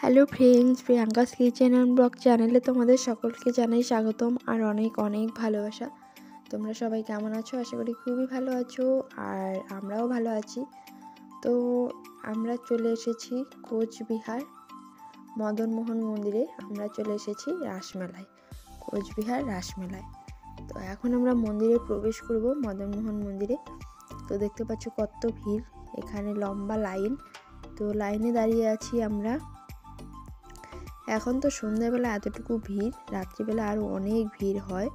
Hello friends, Priyanka's kitchen and blog চ্যানেলে তোমাদের সকলকে জানাই স্বাগতম আর অনেক অনেক ভালোবাসা। তোমরা সবাই কেমন আছো? আশা করি খুবই ভালো আছো আর আমরাও ভালো আছি। তো আমরা চলে এসেছি কোচবিহার মদনমোহন মন্দিরে। আমরা চলে এসেছি রাসমেলায়, কোচবিহার রাসমেলায়। তো এখন আমরা মন্দিরে প্রবেশ করব, মদনমোহন মন্দিরে। তো দেখতে পাচ্ছ কত ভিড়, এখানে লম্বা লাইন। তো লাইনে দাঁড়িয়ে আছি আমরা। এখন তো সন্ধ্যাবেলা এতটুকু ভিড়, রাত্রিবেলা আরও অনেক ভিড় হয়।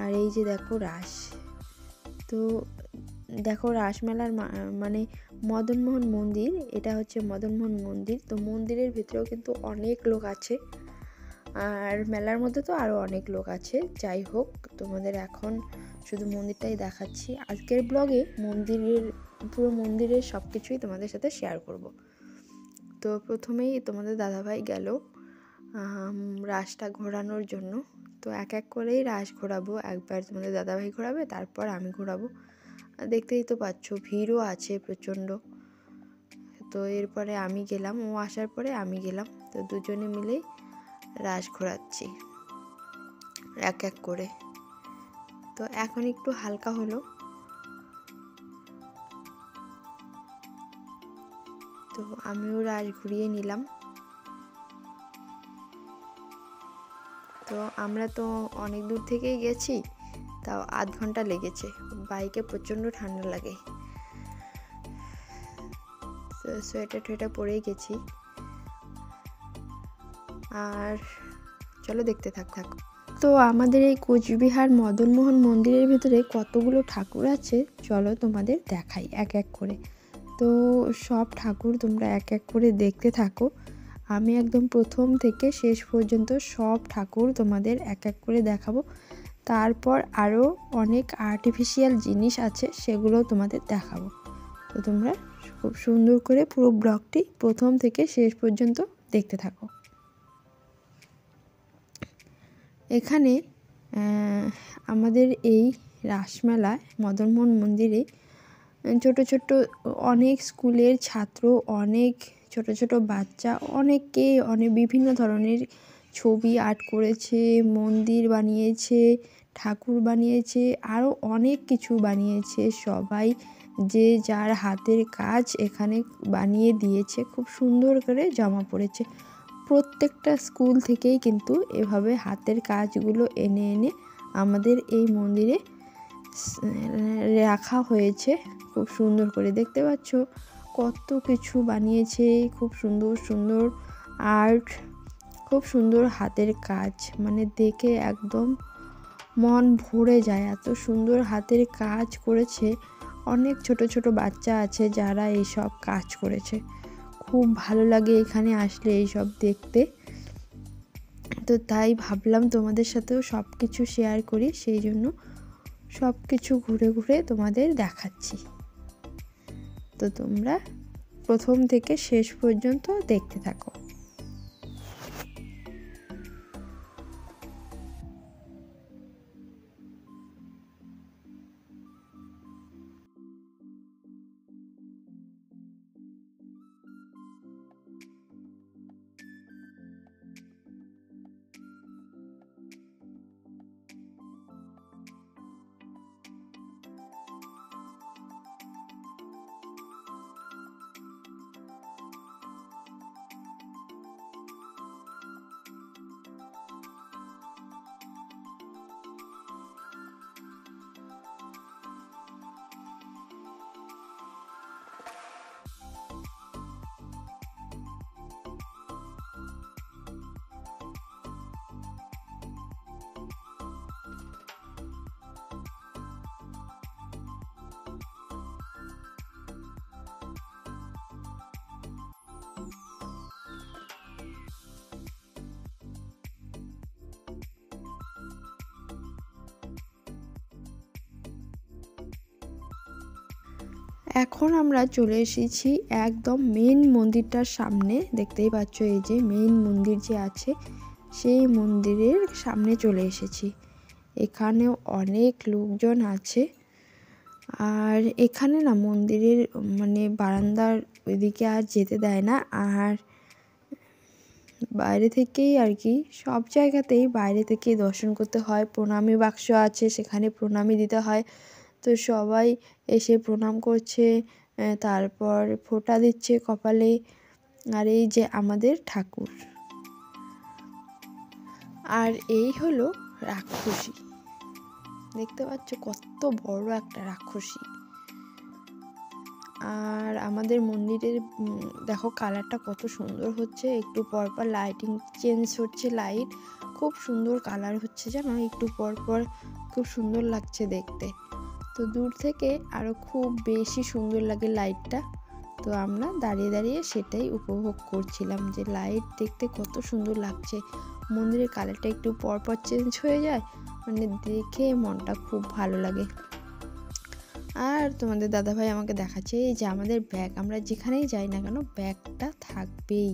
আর এই যে দেখো রাস, তো দেখো রাসমেলার মানে মদনমোহন মন্দির, এটা হচ্ছে মদনমোহন মন্দির। তো মন্দিরের ভিতরেও কিন্তু অনেক লোক আছে, আর মেলার মধ্যে তো আরও অনেক লোক আছে। যাই হোক, তোমাদের এখন শুধু মন্দিরটাই দেখাচ্ছি। আজকের ব্লগে পুরো মন্দিরের সব কিছুই তোমাদের সাথে শেয়ার করব। তো প্রথমেই তোমাদের দাদাভাই গেল রাসটা ঘোরানোর জন্য। তো এক এক করেই রাস ঘোরাবো। একবার তোমাদের দাদাভাই ঘোরাবে, তারপর আমি ঘোরাবো। দেখতেই তো পাচ্ছ ভিড়ও আছে প্রচণ্ড। তো এরপরে আমি গেলাম, ও আসার পরে আমি গেলাম। তো দুজনে মিলেই রাস ঘোরাচ্ছি এক এক করে। তো এখন একটু হালকা হলো, তো আমিও রাস ঘুরিয়ে নিলাম। তো আমরা তো অনেক দূর থেকেই গেছি, তাও আধ ঘন্টা লেগেছে। বাইকে প্রচণ্ড ঠান্ডা লাগে, তো সোয়েটার টোয়েটার পরেই গেছি। আর চলো দেখতে থাকো। তো আমাদের এই কোচবিহার মদনমোহন মন্দিরের ভিতরে কতগুলো ঠাকুর আছে, চলো তোমাদের দেখাই এক এক করে। তো সব ঠাকুর তোমরা এক এক করে দেখতে থাকো। আমি একদম প্রথম থেকে শেষ পর্যন্ত সব ঠাকুর তোমাদের এক এক করে দেখাবো। তারপর আরও অনেক আর্টিফিশিয়াল জিনিস আছে, সেগুলো তোমাদের দেখাবো। তো তোমরা খুব সুন্দর করে পুরো ব্লগটি প্রথম থেকে শেষ পর্যন্ত দেখতে থাকো। এখানে আমাদের এই রাসমেলায় মদনমোহন মন্দিরে ছোট ছোট অনেক স্কুলের ছাত্র, অনেক ছোট ছোট বাচ্চা, অনেকেই অনেক বিভিন্ন ধরনের ছবি আর্ট করেছে, মন্দির বানিয়েছে, ঠাকুর বানিয়েছে, আরও অনেক কিছু বানিয়েছে। সবাই যে যার হাতের কাজ এখানে বানিয়ে দিয়েছে, খুব সুন্দর করে জমা পড়েছে। প্রত্যেকটা স্কুল থেকেই কিন্তু এভাবে হাতের কাজগুলো এনে এনে আমাদের এই মন্দিরে রাখা হয়েছে। খুব সুন্দর করে দেখতে পাচ্ছ কত কিছু বানিয়েছে, খুব সুন্দর সুন্দর আর্ট, খুব সুন্দর হাতের কাজ, মানে দেখে একদম মন ভরে যায়। এত সুন্দর হাতের কাজ করেছে। অনেক ছোট ছোট বাচ্চা আছে যারা এইসব কাজ করেছে। খুব ভালো লাগে এখানে আসলে এইসব দেখতে। তো তাই ভাবলাম তোমাদের সাথেও সব কিছু শেয়ার করি, সেই জন্য সব কিছু ঘুরে ঘুরে তোমাদের দেখাচ্ছি। তো তোমরা প্রথম থেকে শেষ পর্যন্ত দেখতে থাকো। এখন আমরা চলে এসেছি একদম মেন মন্দিরটার সামনে। দেখতেই পাচ্ছ এই যে মেন মন্দির যে আছে, সেই মন্দিরের সামনে চলে এসেছি। এখানেও অনেক লোকজন আছে। আর এখানে না মন্দিরের মানে বারান্দার ওইদিকে আর যেতে দেয় না। আর বাইরে থেকেই আর কি, সব জায়গাতেই বাইরে থেকেই দর্শন করতে হয়। প্রণামী বাক্স আছে, সেখানে প্রণামী দিতে হয়। তো সবাই এসে প্রণাম করছে, তারপর ফোঁটা দিচ্ছে কপালে। আর এই যে আমাদের ঠাকুর, আর এই হলো রাক্ষসী। দেখতে পাচ্ছ কত বড় একটা রাক্ষসী। আর আমাদের মন্দিরের দেখো কালারটা কত সুন্দর হচ্ছে, একটু পরপর লাইটিং চেঞ্জ হচ্ছে, লাইট খুব সুন্দর কালার হচ্ছে জানো, একটু পরপর খুব সুন্দর লাগছে দেখতে। তো দূর থেকে আরও খুব বেশি সুন্দর লাগে লাইটটা। তো আমরা দাঁড়িয়ে দাঁড়িয়ে সেটাই উপভোগ করছিলাম যে লাইট দেখতে কত সুন্দর লাগছে। মন্দিরের কালারটা একটু পরপর চেঞ্জ হয়ে যায়, মানে দেখে মনটা খুব ভালো লাগে। আর তোমাদের দাদাভাই আমাকে দেখাচ্ছে এই যে আমাদের ব্যাগ, আমরা যেখানেই যাই না কেন ব্যাগটা থাকবেই।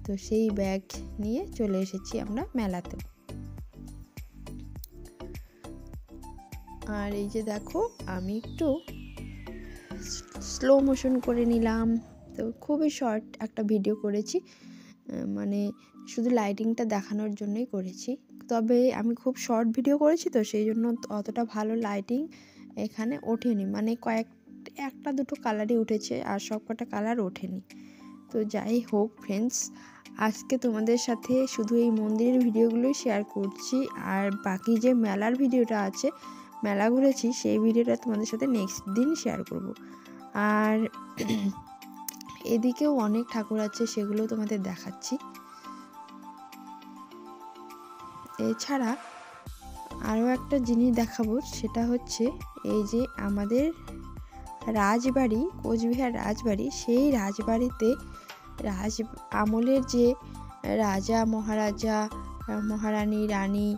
তো সেই ব্যাগ নিয়ে চলে এসেছি আমরা মেলাতে। আর এই যে দেখো আমি একটু স্লো মোশন করে নিলাম। তো খুবই শর্ট একটা ভিডিও করেছি, মানে শুধু লাইটিংটা দেখানোর জন্যই করেছি। তবে আমি খুব শর্ট ভিডিও করেছি, তো সেই জন্য অতটা ভালো লাইটিং এখানে ওঠেনি, মানে একটা দুটো কালারই উঠেছে, আর সব কটা কালার ওঠেনি। তো যাই হোক ফ্রেন্ডস, আজকে তোমাদের সাথে শুধু এই মন্দিরের ভিডিওগুলোই শেয়ার করছি, আর বাকি যে মেলার ভিডিওটা আছে, মেলা ঘুরেছি, সেই ভিডিওটা তোমাদের সাথে নেক্সট দিন শেয়ার করব। আর এদিকেও অনেক ঠাকুর আছে, সেগুলো তোমাদের দেখাচ্ছি। এছাড়া আরও একটা জিনিস দেখাবো, সেটা হচ্ছে এই যে আমাদের রাজবাড়ি, কোচবিহার রাজবাড়ি, সেই রাজবাড়িতে আমলের যে রাজা মহারাজা মহারানী রানী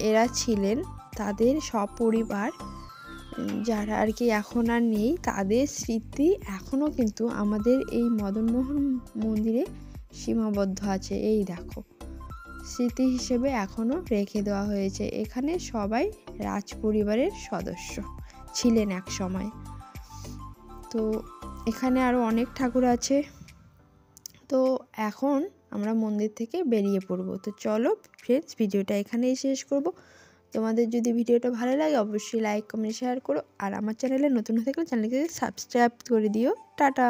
এরা ছিলেন, তাদের সপরিবার যারা আর কি এখন আর নেই, তাদের স্মৃতি এখনও কিন্তু আমাদের এই মদনমোহন মন্দিরে সীমাবদ্ধ আছে। এই দেখো স্মৃতি হিসেবে এখনও রেখে দেওয়া হয়েছে। এখানে সবাই রাজ পরিবারের সদস্য ছিলেন এক সময়। তো এখানে আরও অনেক ঠাকুর আছে। তো এখন আমরা মন্দির থেকে বেরিয়ে পড়ব। তো চলো ফ্রেন্ডস, ভিডিওটা এখানেই শেষ করব। তোমাদের যদি ভিডিওটা ভালো লাগে অবশ্যই লাইক কমেন্ট শেয়ার করো, আর আমার চ্যানেলে নতুন হয়ে থাকলে চ্যানেলকে সাবস্ক্রাইব করে দিও। টাটা।